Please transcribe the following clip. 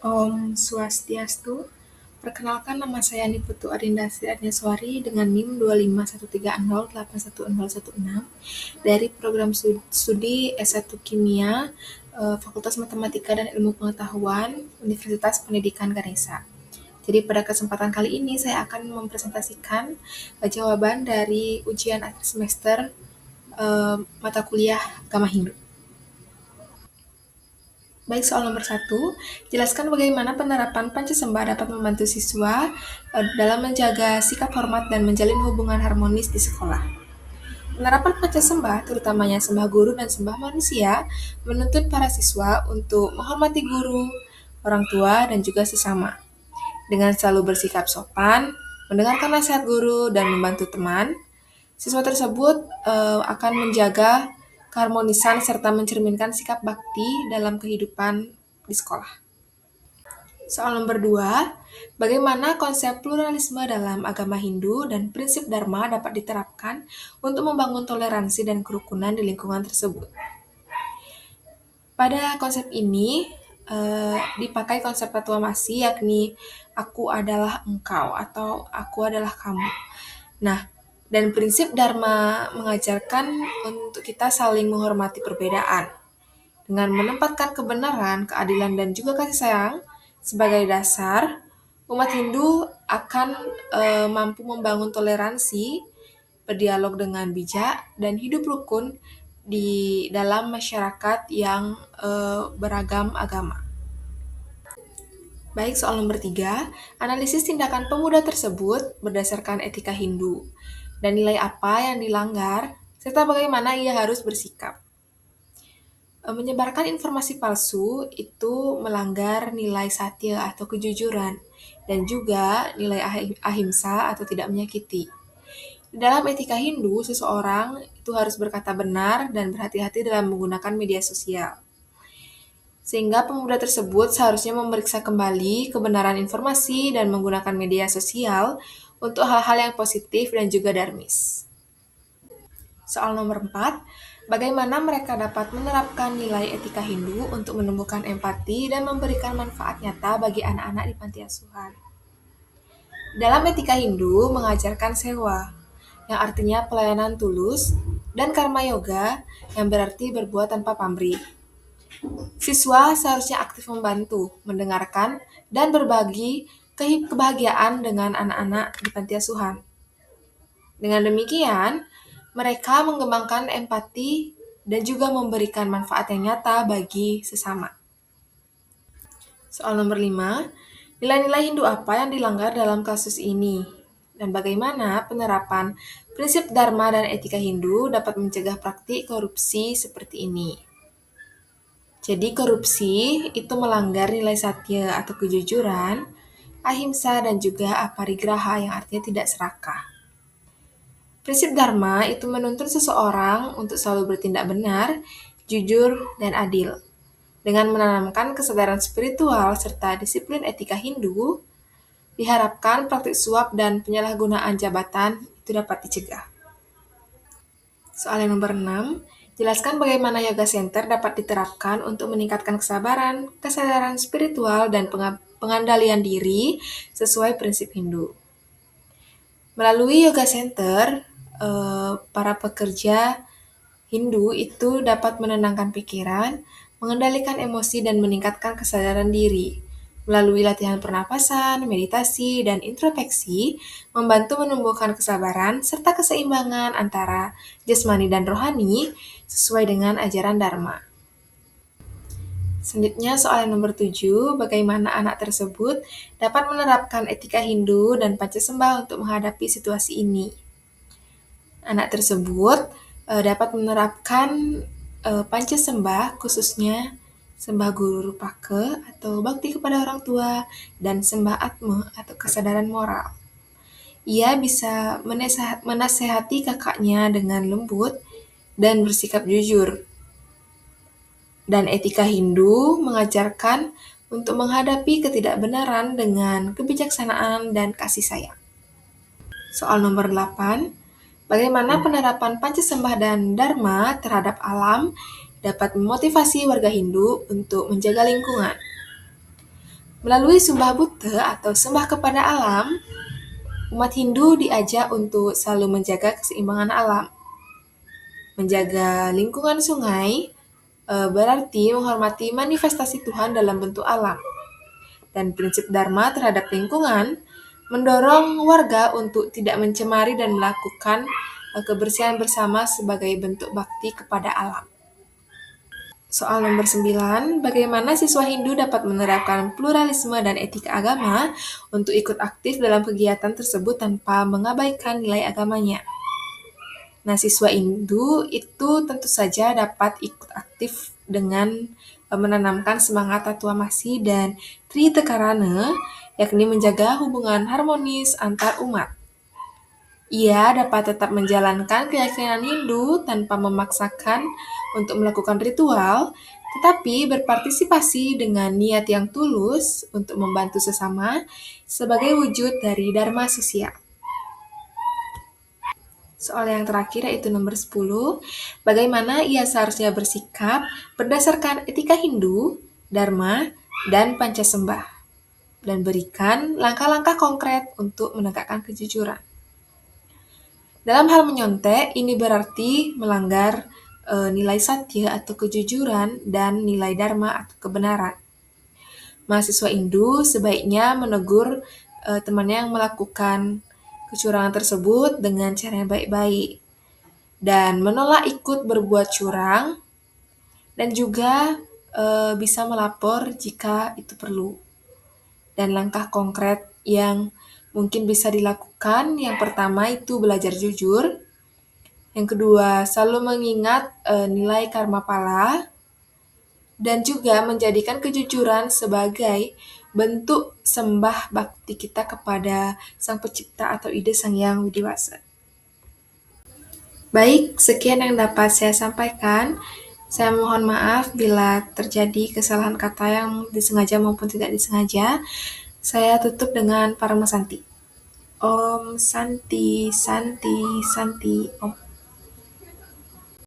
Om Swastiastu. Perkenalkan, nama saya Niputu Arindasri Agneswari dengan NIM 25130811016 dari program studi S1 Kimia, Fakultas Matematika dan Ilmu Pengetahuan, Universitas Pendidikan Ganesha. Jadi pada kesempatan kali ini saya akan mempresentasikan jawaban dari ujian akhir semester mata kuliah Agama Hindu. Baik, soal nomor 1, jelaskan bagaimana penerapan Pancasembah dapat membantu siswa dalam menjaga sikap hormat dan menjalin hubungan harmonis di sekolah. Penerapan Pancasembah, terutamanya sembah guru dan sembah manusia, menuntut para siswa untuk menghormati guru, orang tua, dan juga sesama. Dengan selalu bersikap sopan, mendengarkan nasihat guru, dan membantu teman, siswa tersebut akan menjaga keharmonisan serta mencerminkan sikap bakti dalam kehidupan di sekolah. Soal nomor 2, bagaimana konsep pluralisme dalam agama Hindu dan prinsip Dharma dapat diterapkan untuk membangun toleransi dan kerukunan di lingkungan tersebut? Pada konsep ini dipakai konsep aklamasi, yakni aku adalah engkau atau aku adalah kamu. Nah, dan prinsip Dharma mengajarkan untuk kita saling menghormati perbedaan. Dengan menempatkan kebenaran, keadilan, dan juga kasih sayang sebagai dasar, umat Hindu akan mampu membangun toleransi, berdialog dengan bijak, dan hidup rukun di dalam masyarakat yang beragam agama. Baik, soal nomor 3, analisis tindakan pemuda tersebut berdasarkan etika Hindu dan nilai apa yang dilanggar, serta bagaimana ia harus bersikap. Menyebarkan informasi palsu itu melanggar nilai satya atau kejujuran, dan juga nilai ahimsa atau tidak menyakiti. Di dalam etika Hindu, seseorang itu harus berkata benar dan berhati-hati dalam menggunakan media sosial. Sehingga pemuda tersebut seharusnya memeriksa kembali kebenaran informasi dan menggunakan media sosial untuk hal-hal yang positif dan juga darmis. Soal nomor 4, bagaimana mereka dapat menerapkan nilai etika Hindu untuk menumbuhkan empati dan memberikan manfaat nyata bagi anak-anak di panti asuhan? Dalam etika Hindu mengajarkan sewa, yang artinya pelayanan tulus, dan karma yoga, yang berarti berbuat tanpa pamrih. Siswa seharusnya aktif membantu, mendengarkan, dan berbagi kebahagiaan dengan anak-anak di panti asuhan. Dengan demikian, mereka mengembangkan empati dan juga memberikan manfaat yang nyata bagi sesama. Soal nomor 5, nilai-nilai Hindu apa yang dilanggar dalam kasus ini? Dan bagaimana penerapan prinsip Dharma dan etika Hindu dapat mencegah praktik korupsi seperti ini? Jadi korupsi itu melanggar nilai satya atau kejujuran, ahimsa, dan juga aparigraha yang artinya tidak serakah. Prinsip Dharma itu menuntut seseorang untuk selalu bertindak benar, jujur, dan adil. Dengan menanamkan kesadaran spiritual serta disiplin etika Hindu, diharapkan praktik suap dan penyalahgunaan jabatan itu dapat dicegah. Soal yang nomor 6, jelaskan bagaimana Yoga Center dapat diterapkan untuk meningkatkan kesabaran, kesadaran spiritual, dan pengandalian diri sesuai prinsip Hindu. Melalui Yoga Center, para pekerja Hindu itu dapat menenangkan pikiran, mengendalikan emosi, dan meningkatkan kesadaran diri. Melalui latihan pernapasan, meditasi, dan introspeksi, membantu menumbuhkan kesabaran serta keseimbangan antara jasmani dan rohani sesuai dengan ajaran Dharma. Selanjutnya soal yang nomor 7, bagaimana anak tersebut dapat menerapkan etika Hindu dan Pancasembah untuk menghadapi situasi ini. Anak tersebut dapat menerapkan Pancasembah, khususnya sembah guru rupake atau bakti kepada orang tua, dan sembah atma atau kesadaran moral. Ia bisa menasehati kakaknya dengan lembut dan bersikap jujur. Dan etika Hindu mengajarkan untuk menghadapi ketidakbenaran dengan kebijaksanaan dan kasih sayang. Soal nomor 8, bagaimana penerapan Pancasembah dan Dharma terhadap alam dapat memotivasi warga Hindu untuk menjaga lingkungan? Melalui sumbah buta atau sembah kepada alam, umat Hindu diajak untuk selalu menjaga keseimbangan alam. Menjaga lingkungan sungai berarti menghormati manifestasi Tuhan dalam bentuk alam. Dan prinsip Dharma terhadap lingkungan mendorong warga untuk tidak mencemari dan melakukan kebersihan bersama sebagai bentuk bakti kepada alam. Soal nomor 9, bagaimana siswa Hindu dapat menerapkan pluralisme dan etika agama untuk ikut aktif dalam kegiatan tersebut tanpa mengabaikan nilai agamanya? Nah, siswa Hindu itu tentu saja dapat ikut aktif dengan menanamkan semangat Tattwamasi dan Tritekarana, yakni menjaga hubungan harmonis antar umat. Ia dapat tetap menjalankan keyakinan Hindu tanpa memaksakan untuk melakukan ritual, tetapi berpartisipasi dengan niat yang tulus untuk membantu sesama sebagai wujud dari Dharma sosial. Soal yang terakhir yaitu nomor 10, bagaimana ia seharusnya bersikap berdasarkan etika Hindu, Dharma, dan Pancasembah, dan berikan langkah-langkah konkret untuk menegakkan kejujuran. Dalam hal menyontek, ini berarti melanggar nilai satya atau kejujuran dan nilai dharma atau kebenaran. Mahasiswa Hindu sebaiknya menegur temannya yang melakukan kecurangan tersebut dengan cara yang baik-baik dan menolak ikut berbuat curang dan juga bisa melapor jika itu perlu. Dan langkah konkret yang mungkin bisa dilakukan, yang pertama itu belajar jujur, yang kedua selalu mengingat nilai karma pala, dan juga menjadikan kejujuran sebagai bentuk sembah bakti kita kepada Sang Pencipta atau ide Sang Yang Widiwasa. Baik, sekian yang dapat saya sampaikan. Saya mohon maaf bila terjadi kesalahan kata yang disengaja maupun tidak disengaja. Saya tutup dengan Parama Santi. Om Santi, Santi, Santi, Om.